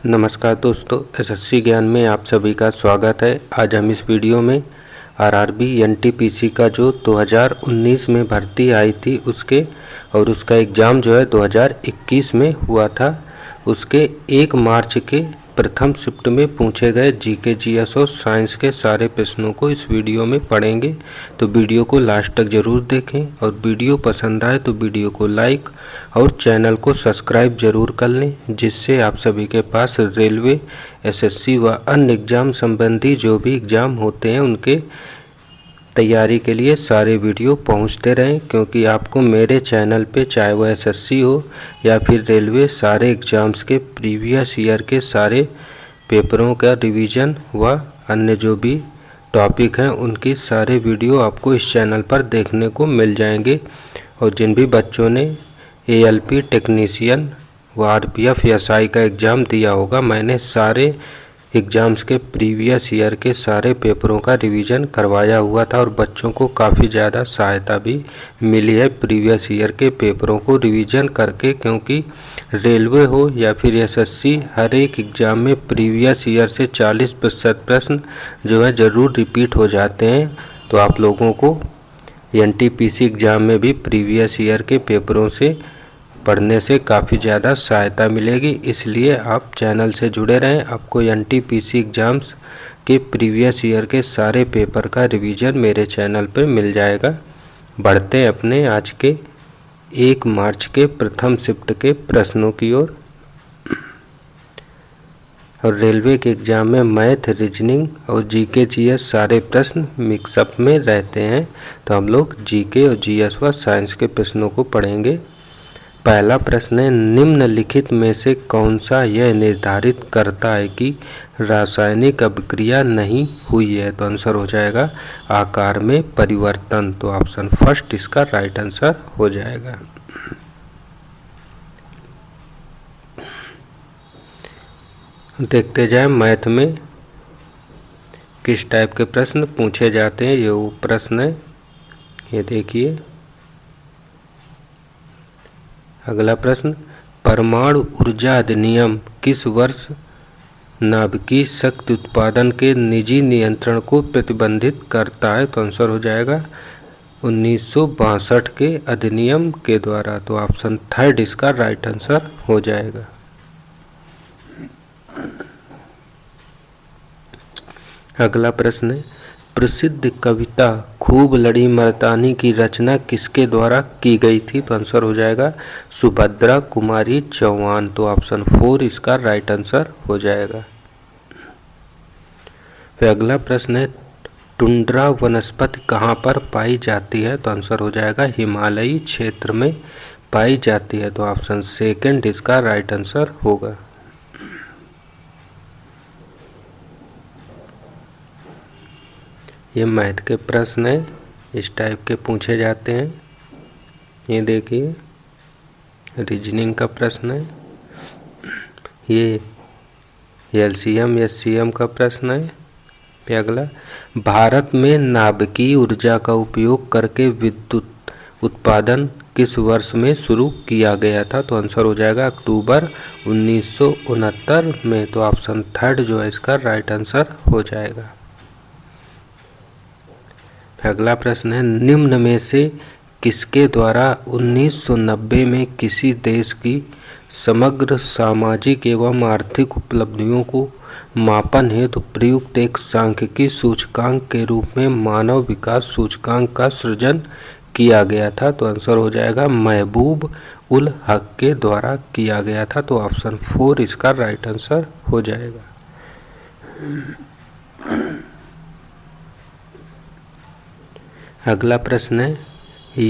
नमस्कार दोस्तों, एसएससी ज्ञान में आप सभी का स्वागत है। आज हम इस वीडियो में आरआरबी एनटीपीसी का जो 2019 में भर्ती आई थी उसके और उसका एग्ज़ाम जो है 2021 में हुआ था, उसके 1 मार्च के प्रथम शिफ्ट में पूछे गए जीके जीएस और साइंस के सारे प्रश्नों को इस वीडियो में पढ़ेंगे। तो वीडियो को लास्ट तक ज़रूर देखें और वीडियो पसंद आए तो वीडियो को लाइक और चैनल को सब्सक्राइब ज़रूर कर लें, जिससे आप सभी के पास रेलवे, एसएससी व अन्य एग्ज़ाम संबंधी जो भी एग्ज़ाम होते हैं उनके तैयारी के लिए सारे वीडियो पहुंचते रहें। क्योंकि आपको मेरे चैनल पे चाहे वो एसएससी हो या फिर रेलवे, सारे एग्ज़ाम्स के प्रीवियस ईयर के सारे पेपरों का रिवीजन व अन्य जो भी टॉपिक हैं उनकी सारे वीडियो आपको इस चैनल पर देखने को मिल जाएंगे। और जिन भी बच्चों ने एएलपी टेक्नीशियन व आरपीएफ एसआई का एग्ज़ाम दिया होगा, मैंने सारे एग्ज़ाम्स के प्रीवियस ईयर के सारे पेपरों का रिवीजन करवाया हुआ था और बच्चों को काफ़ी ज़्यादा सहायता भी मिली है प्रीवियस ईयर के पेपरों को रिवीजन करके। क्योंकि रेलवे हो या फिर एसएससी, हर एक एग्ज़ाम में प्रीवियस ईयर से 40% प्रश्न जो है ज़रूर रिपीट हो जाते हैं। तो आप लोगों को एनटीपीसी एग्ज़ाम में भी प्रीवियस ईयर के पेपरों से पढ़ने से काफ़ी ज़्यादा सहायता मिलेगी, इसलिए आप चैनल से जुड़े रहें। आपको एनटीपीसी एग्ज़ाम्स के प्रीवियस ईयर के सारे पेपर का रिवीजन मेरे चैनल पर मिल जाएगा। बढ़ते हैं अपने आज के 1 मार्च के प्रथम शिफ्ट के प्रश्नों की ओर। और रेलवे के एग्ज़ाम में मैथ, रीजनिंग और जीके जीएस सारे प्रश्न मिक्सअप में रहते हैं। तो हम लोग जीके और जीएस व साइंस के प्रश्नों को पढ़ेंगे। पहला प्रश्न है, निम्नलिखित में से कौन सा यह निर्धारित करता है कि रासायनिक अभिक्रिया नहीं हुई है? तो आंसर हो जाएगा आकार में परिवर्तन। तो ऑप्शन फर्स्ट इसका राइट आंसर हो जाएगा। देखते जाएं मैथ में किस टाइप के प्रश्न पूछे जाते हैं। ये वो प्रश्न है, ये देखिए। अगला प्रश्न, परमाणु ऊर्जा अधिनियम किस वर्ष नाभिकीय शक्ति उत्पादन के निजी नियंत्रण को प्रतिबंधित करता है? तो आंसर हो जाएगा 1962 के अधिनियम के द्वारा। तो ऑप्शन थर्ड इसका राइट आंसर हो जाएगा। अगला प्रश्न है, प्रसिद्ध कविता खूब लड़ी मर्दानी की रचना किसके द्वारा की गई थी? तो आंसर हो जाएगा सुभद्रा कुमारी चौहान। तो ऑप्शन 4 इसका राइट आंसर हो जाएगा। फिर अगला प्रश्न है, टुंड्रा वनस्पति कहाँ पर पाई जाती है? तो आंसर हो जाएगा हिमालयी क्षेत्र में पाई जाती है। तो ऑप्शन सेकंड इसका राइट आंसर होगा। ये मैथ के प्रश्न है, इस टाइप के पूछे जाते हैं। ये देखिए रीजनिंग का प्रश्न है, ये एलसीएम एससीएम का प्रश्न है। फिर अगला, भारत में नाभिकीय ऊर्जा का उपयोग करके विद्युत उत्पादन किस वर्ष में शुरू किया गया था? तो आंसर हो जाएगा अक्टूबर 1969 में। तो ऑप्शन थर्ड जो है इसका राइट आंसर हो जाएगा। अगला प्रश्न है, निम्न में से किसके द्वारा 1990 में किसी देश की समग्र सामाजिक एवं आर्थिक उपलब्धियों को मापन हेतु प्रयुक्त एक सांख्यिकी सूचकांक के रूप में मानव विकास सूचकांक का सृजन किया गया था? तो आंसर हो जाएगा महबूब उल हक के द्वारा किया गया था। तो ऑप्शन 4 इसका राइट आंसर हो जाएगा। अगला प्रश्न है,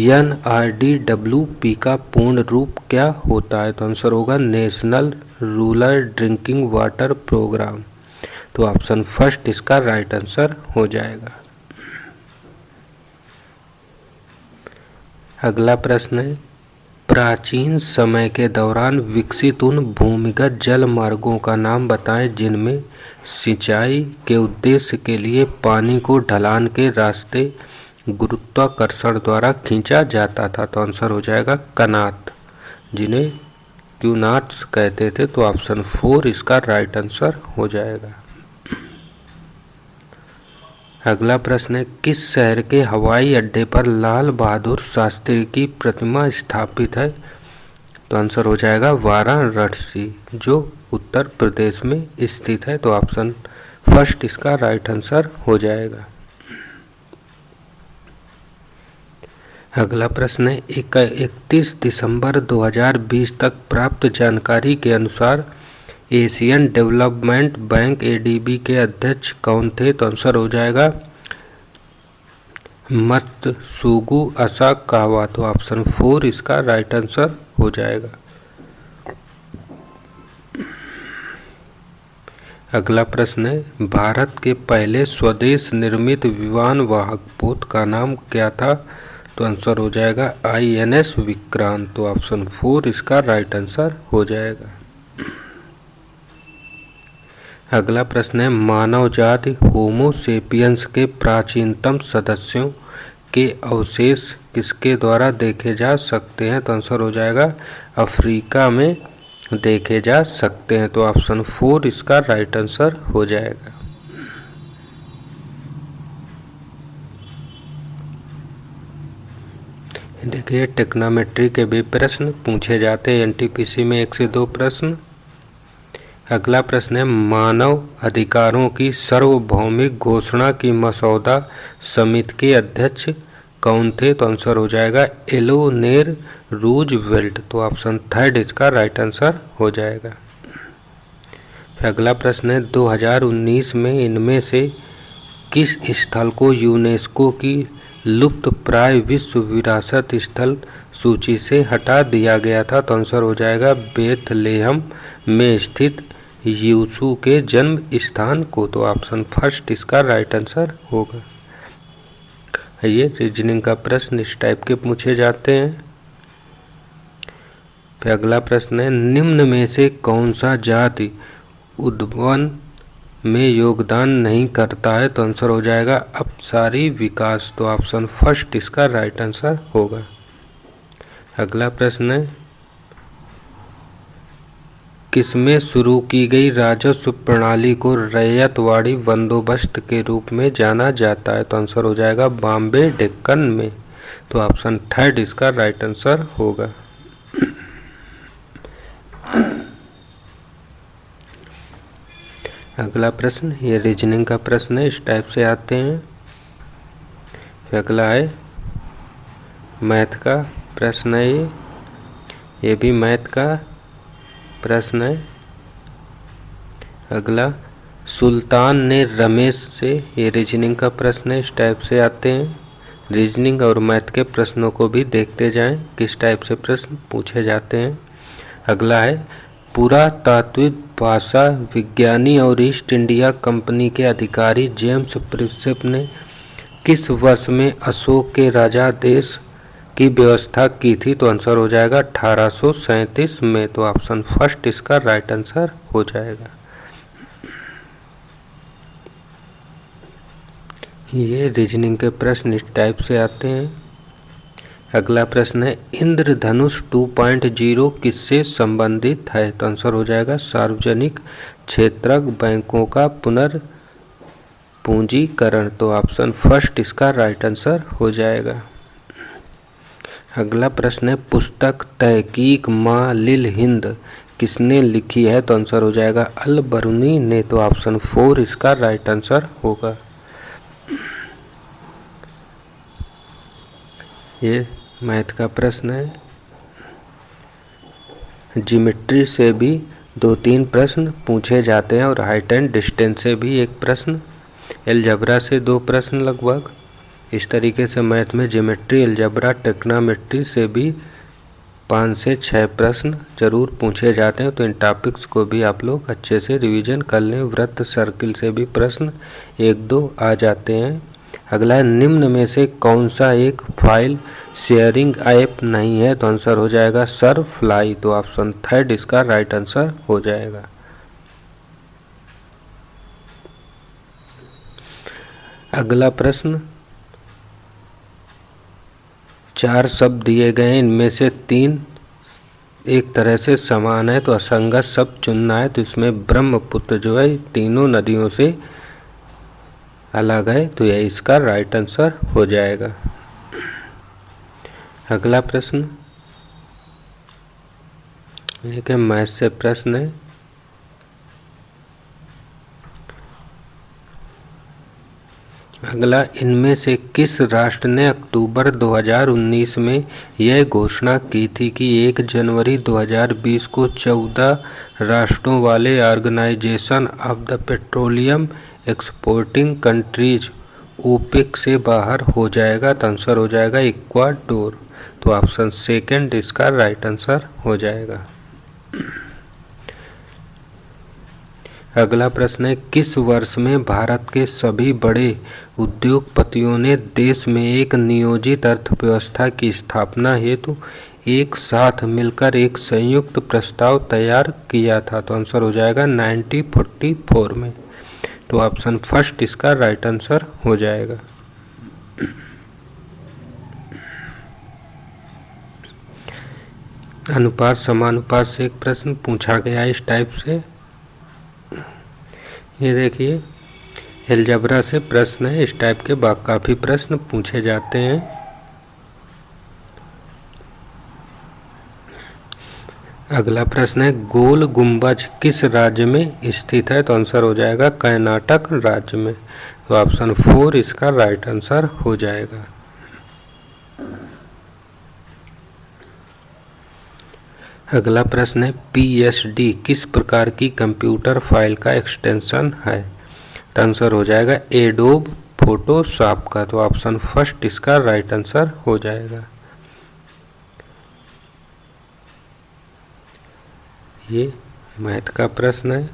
NRDWP का पूर्ण रूप क्या होता है? तो आंसर होगा national rural drinking water programme. तो ऑप्शन फर्स्ट इसका राइट आंसर हो जाएगा। अगला प्रश्न है, प्राचीन समय के दौरान विकसित उन भूमिगत जल मार्गों का नाम बताएं जिनमें सिंचाई के उद्देश्य के लिए पानी को ढलान के रास्ते गुरुत्वाकर्षण द्वारा खींचा जाता था? तो आंसर हो जाएगा कनात, जिन्हें क्यूनाट्स कहते थे, तो ऑप्शन 4 इसका राइट आंसर हो जाएगा। अगला प्रश्न है, किस शहर के हवाई अड्डे पर लाल बहादुर शास्त्री की प्रतिमा स्थापित है? तो आंसर हो जाएगा वाराणसी, जो उत्तर प्रदेश में स्थित है, तो ऑप्शन फर्स्ट इसका राइट आंसर हो जाएगा। अगला प्रश्न है, 31 दिसंबर 2020 तक प्राप्त जानकारी के अनुसार एशियन डेवलपमेंट बैंक एडीबी के अध्यक्ष कौन थे? तो आंसर हो जाएगा मत्सुगु असाकावा, तो ऑप्शन 4 इसका राइट आंसर हो जाएगा। अगला प्रश्न है, भारत के पहले स्वदेश निर्मित विमान वाहक पोत का नाम क्या था? तो आंसर हो जाएगा INS विक्रांत, तो ऑप्शन 4 इसका राइट आंसर हो जाएगा। अगला प्रश्न है, मानव जाति होमो सेपियंस के प्राचीनतम सदस्यों के अवशेष किसके द्वारा देखे जा सकते हैं? तो आंसर हो जाएगा अफ्रीका में देखे जा सकते हैं, तो ऑप्शन 4 इसका राइट आंसर हो जाएगा। देखिए, टेक्नोमेट्री के भी प्रश्न पूछे जाते हैं NTPC में 1 से 2 प्रश्न। अगला प्रश्न है, मानव अधिकारों की सार्वभौमिक घोषणा की मसौदा समिति के अध्यक्ष कौन थे? तो आंसर हो जाएगा एलोनेर रूजवेल्ट, तो ऑप्शन 3 इसका राइट आंसर हो जाएगा। अगला प्रश्न है, 2019 में इनमें से किस स्थल को यूनेस्को की लुप्त प्राय विश्व विरासत स्थल सूची से हटा दिया गया था? तो आंसर हो जाएगा बेथलेहम में स्थित यीशु के जन्म स्थान को, तो ऑप्शन फर्स्ट इसका राइट आंसर होगा। ये रीजनिंग का प्रश्न इस टाइप के पूछे जाते हैं। फिर अगला प्रश्न है, निम्न में से कौन सा जाति उद्वन में योगदान नहीं करता है? तो आंसर हो जाएगा अपसारी विकास, तो ऑप्शन फर्स्ट इसका राइट आंसर होगा। अगला प्रश्न है, किसमें शुरू की गई राजस्व प्रणाली को रैयतवाड़ी बंदोबस्त के रूप में जाना जाता है? तो आंसर हो जाएगा बॉम्बे डेक्कन में, तो ऑप्शन 3 इसका राइट आंसर होगा। अगला प्रश्न, ये रीजनिंग का प्रश्न है, इस टाइप से आते हैं। अगला है मैथ का प्रश्न है, ये भी मैथ का प्रश्न है। अगला, सुल्तान ने रमेश से, ये रीजनिंग का प्रश्न है, इस टाइप से आते हैं। रीजनिंग और मैथ के प्रश्नों को भी देखते जाएं किस टाइप से प्रश्न पूछे जाते हैं। अगला है, पुरातात्विक भाषा विज्ञानी और ईस्ट इंडिया कंपनी के अधिकारी जेम्स प्रिंसेप ने किस वर्ष में अशोक के राजादेश की व्यवस्था की थी? तो आंसर हो जाएगा 1837 में, तो ऑप्शन फर्स्ट इसका राइट आंसर हो जाएगा। ये रीजनिंग के प्रश्न इस टाइप से आते हैं। अगला प्रश्न है, इंद्रधनुष 2.0 किससे संबंधित है? तो आंसर हो जाएगा सार्वजनिक क्षेत्रक बैंकों का पुनर्पूंजीकरण, तो ऑप्शन फर्स्ट इसका राइट आंसर हो जाएगा। अगला प्रश्न है, पुस्तक तहकीक माँ लिल हिंद किसने लिखी है? तो आंसर हो जाएगा अल बरूनी ने, तो ऑप्शन 4 इसका राइट आंसर होगा। ये मैथ का प्रश्न है। ज्योमेट्री से भी 2-3 प्रश्न पूछे जाते हैं और हाइट एंड डिस्टेंस से भी 1 प्रश्न, अलजेब्रा से 2 प्रश्न लगभग। इस तरीके से मैथ में ज्योमेट्री, अलजेब्रा, ट्रिग्नोमेट्री से भी 5 से 6 प्रश्न जरूर पूछे जाते हैं, तो इन टॉपिक्स को भी आप लोग अच्छे से रिवीजन कर लें। वृत्त, सर्किल से भी प्रश्न 1-2 आ जाते हैं। अगला है, निम्न में से कौन सा एक फाइल शेयरिंग ऐप नहीं है? तो आंसर हो जाएगा सरफ्लाई, तो ऑप्शन 3 इसका राइट आंसर हो जाएगा। अगला प्रश्न, 4 शब्द दिए गए हैं, इनमें से 3 एक तरह से समान है तो असंगत शब्द चुनना है, तो इसमें ब्रह्मपुत्र जो है तीनों नदियों से अलग है, तो यह इसका राइट आंसर हो जाएगा। अगला प्रश्न, एक मैथ से प्रश्न है। अगला, इनमें से किस राष्ट्र ने अक्टूबर 2019 में यह घोषणा की थी कि 1 जनवरी 2020 को 14 राष्ट्रों वाले organisation of the petroleum exporting countries OPEC से बाहर हो जाएगा? तो आंसर हो जाएगा इक्वाडोर। तो ऑप्शन सेकंड इसका राइट आंसर हो जाएगा। अगला प्रश्न है, किस वर्ष में भारत के सभी बड़े उद्योगपतियों ने देश में एक नियोजित अर्थव्यवस्था की स्थापना हेतु एक साथ मिलकर एक संयुक्त प्रस्ताव तैयार किया था? तो आंसर हो जाएगा 1944 में। तो ऑप्शन फर्स्ट इसका राइट आंसर हो जाएगा। अनुपात समानुपात से एक प्रश्न पूछा गया इस टाइप से। ये देखिए, अलजेब्रा से प्रश्न है, इस टाइप के काफ़ी प्रश्न पूछे जाते हैं। अगला प्रश्न है, गोल गुंबज किस राज्य में स्थित है? तो आंसर हो जाएगा कर्नाटक राज्य में। तो ऑप्शन 4 इसका राइट आंसर हो जाएगा। अगला प्रश्न है, PSD किस प्रकार की कंप्यूटर फाइल का एक्सटेंशन है? तो आंसर हो जाएगा एडोब फोटोशॉप का। तो ऑप्शन फर्स्ट इसका राइट आंसर हो जाएगा। ये मैथ का प्रश्न है।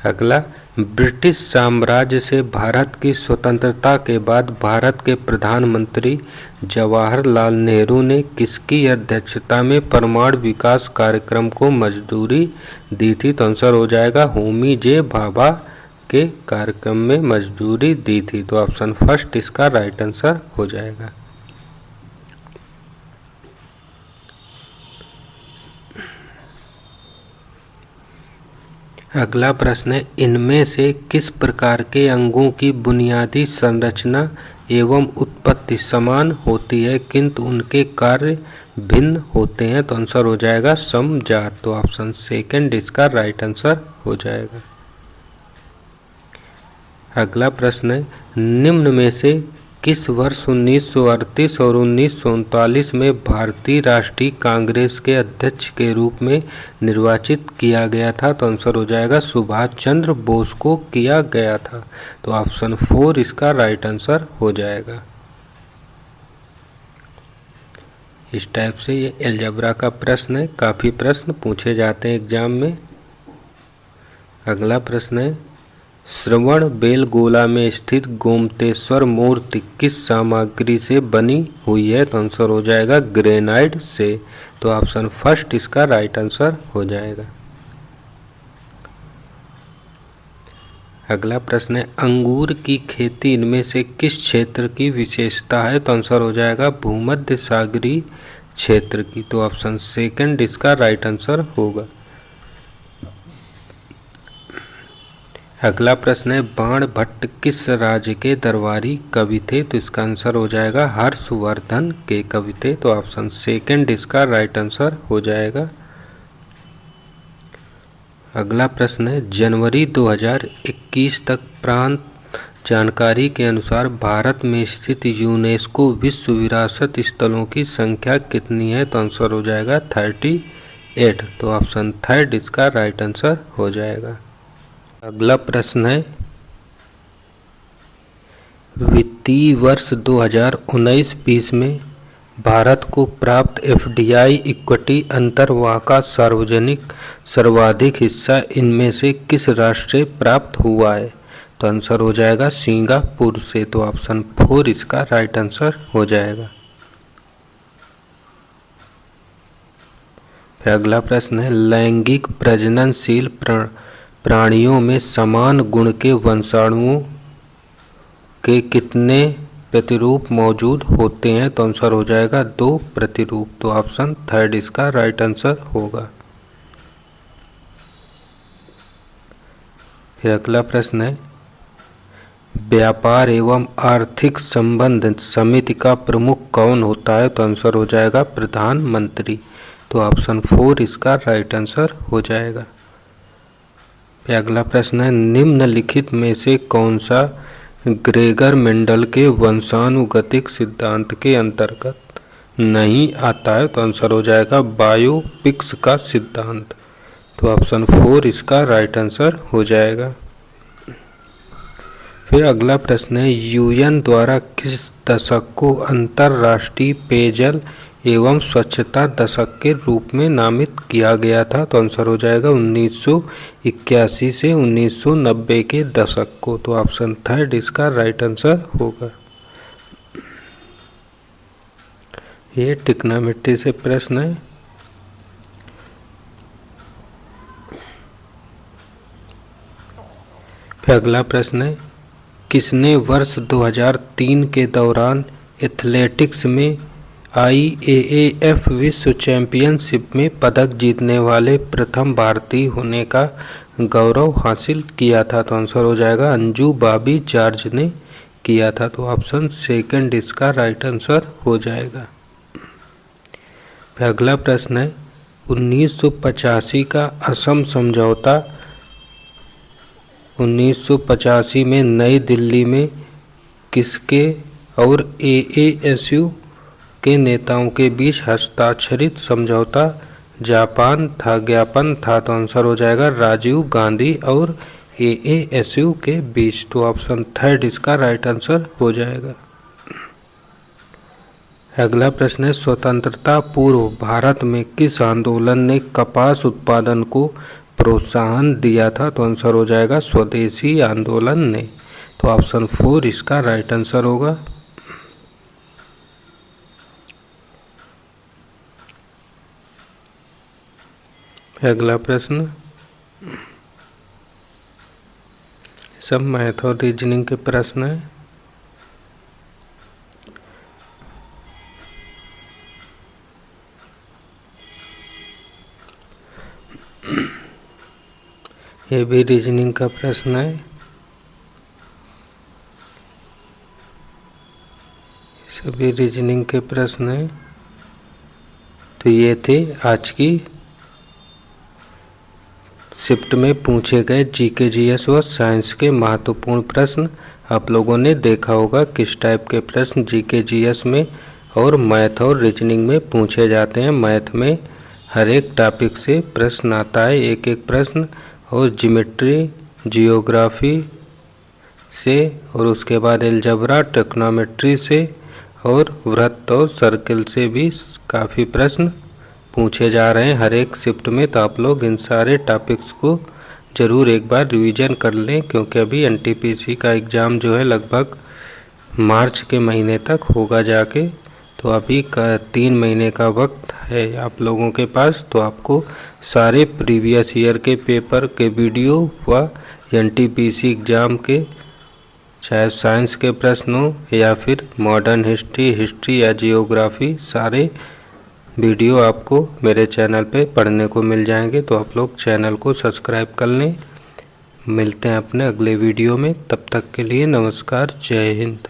अगला, ब्रिटिश साम्राज्य से भारत की स्वतंत्रता के बाद भारत के प्रधानमंत्री जवाहरलाल नेहरू ने किसकी अध्यक्षता में परमाणु विकास कार्यक्रम को मंजूरी दी थी? तो आंसर हो जाएगा होमी जे भाभा के कार्यक्रम में मंजूरी दी थी। तो ऑप्शन फर्स्ट इसका राइट आंसर हो जाएगा। अगला प्रश्न है, इनमें से किस प्रकार के अंगों की बुनियादी संरचना एवं उत्पत्ति समान होती है किंतु उनके कार्य भिन्न होते हैं? तो आंसर हो जाएगा समजात। तो ऑप्शन सेकंड इसका राइट आंसर हो जाएगा। अगला प्रश्न है, निम्न में से किस वर्ष 1938 और 1939 में भारतीय राष्ट्रीय कांग्रेस के अध्यक्ष के रूप में निर्वाचित किया गया था? तो आंसर हो जाएगा सुभाष चंद्र बोस को किया गया था। तो ऑप्शन 4 इसका राइट आंसर हो जाएगा। इस टाइप से ये अलजेब्रा का प्रश्न है, काफ़ी प्रश्न पूछे जाते हैं एग्जाम में। अगला प्रश्न है, श्रवण बेलगोला में स्थित गोमतेश्वर मूर्ति किस सामग्री से बनी हुई है? तो आंसर हो जाएगा ग्रेनाइट से। तो ऑप्शन फर्स्ट इसका राइट आंसर हो जाएगा। अगला प्रश्न है, अंगूर की खेती इनमें से किस क्षेत्र की विशेषता है? तो आंसर हो जाएगा भूमध्य सागरीय क्षेत्र की। तो ऑप्शन सेकंड इसका राइट आंसर होगा। अगला प्रश्न है, बाणभट्ट किस राज्य के दरबारी कवि थे? तो इसका आंसर हो जाएगा हर्षवर्धन के कवि थे। तो ऑप्शन सेकंड इसका राइट आंसर हो जाएगा। अगला प्रश्न है, जनवरी 2021 तक प्रांत जानकारी के अनुसार भारत में स्थित यूनेस्को विश्व विरासत स्थलों की संख्या कितनी है? तो आंसर हो जाएगा 38। तो ऑप्शन थर्ड इसका राइट आंसर हो जाएगा। अगला प्रश्न है, वित्तीय वर्ष 2019-20 में भारत को प्राप्त FDI इक्विटी अंतर्वाह का सर्वाधिक हिस्सा इनमें से किस राष्ट्र से प्राप्त हुआ है? तो आंसर हो जाएगा सिंगापुर से। तो ऑप्शन 4 इसका राइट आंसर हो जाएगा। फिर अगला प्रश्न है, लैंगिक प्रजननशील प्राणियों में समान गुण के वंशाणुओं के कितने प्रतिरूप मौजूद होते हैं? तो आंसर हो जाएगा 2 प्रतिरूप। तो ऑप्शन थर्ड इसका राइट आंसर होगा। फिर अगला प्रश्न है, व्यापार एवं आर्थिक संबंध समिति का प्रमुख कौन होता है? तो आंसर हो जाएगा प्रधानमंत्री। तो ऑप्शन 4 इसका राइट आंसर हो जाएगा। फिर अगला प्रश्न है, निम्नलिखित में से कौन सा ग्रेगर मेंडल के वंशानुगतिक सिद्धांत के अंतर्गत नहीं आता है? तो आंसर हो जाएगा बायोपिक्स का सिद्धांत। तो ऑप्शन 4 इसका राइट आंसर हो जाएगा। फिर अगला प्रश्न है, यूएन द्वारा किस दशक को अंतर्राष्ट्रीय पेयजल एवं स्वच्छता दशक के रूप में नामित किया गया था? तो आंसर हो जाएगा 1981 से 1990 के दशक को। तो ऑप्शन थर्ड इसका राइट आंसर होगा। ये ट्रिग्नोमेट्री से प्रश्न है। फिर अगला प्रश्न है, किसने वर्ष 2003 के दौरान एथलेटिक्स में IAAF विश्व चैंपियनशिप में पदक जीतने वाले प्रथम भारतीय होने का गौरव हासिल किया था? तो आंसर हो जाएगा अंजू बॉबी जॉर्ज ने किया था। तो ऑप्शन सेकंड इसका राइट आंसर हो जाएगा। फिर अगला प्रश्न है, 1985 का असम समझौता 1985 में नई दिल्ली में किसके और AASU के नेताओं के बीच हस्ताक्षरित समझौता ज्ञापन था? तो आंसर हो जाएगा राजीव गांधी और AASU के बीच। तो ऑप्शन थर्ड इसका राइट आंसर हो जाएगा। अगला प्रश्न है, स्वतंत्रता पूर्व भारत में किस आंदोलन ने कपास उत्पादन को प्रोत्साहन दिया था? तो आंसर हो जाएगा स्वदेशी आंदोलन ने। तो ऑप्शन 4 इसका राइट आंसर होगा। अगला प्रश्न, सब मैथ और रीजनिंग के प्रश्न है। ये भी रीजनिंग का प्रश्न है। सभी रीजनिंग के प्रश्न है। तो ये थे आज की शिफ्ट में पूछे गए GK GS व साइंस के महत्वपूर्ण प्रश्न। आप लोगों ने देखा होगा किस टाइप के प्रश्न GK GS में और मैथ और रीजनिंग में पूछे जाते हैं। मैथ में हर एक टॉपिक से प्रश्न आता है, एक एक प्रश्न, और ज्योमेट्री जियोग्राफी से, और उसके बाद अलजेब्रा ट्रिग्नोमेट्री से, और वृत्त और सर्कल से भी काफ़ी प्रश्न पूछे जा रहे हैं हर एक शिफ्ट में। तो आप लोग इन सारे टॉपिक्स को ज़रूर एक बार रिवीजन कर लें, क्योंकि अभी NTPC का एग्ज़ाम जो है लगभग मार्च के महीने तक होगा जाके। तो अभी का 3 महीने का वक्त है आप लोगों के पास। तो आपको सारे प्रीवियस ईयर के पेपर के वीडियो व NTPC एग्ज़ाम के, चाहे साइंस के प्रश्न हो या फिर मॉडर्न हिस्ट्री या जियोग्राफी, सारे वीडियो आपको मेरे चैनल पे पढ़ने को मिल जाएंगे। तो आप लोग चैनल को सब्सक्राइब कर लें। मिलते हैं अपने अगले वीडियो में, तब तक के लिए नमस्कार, जय हिंद।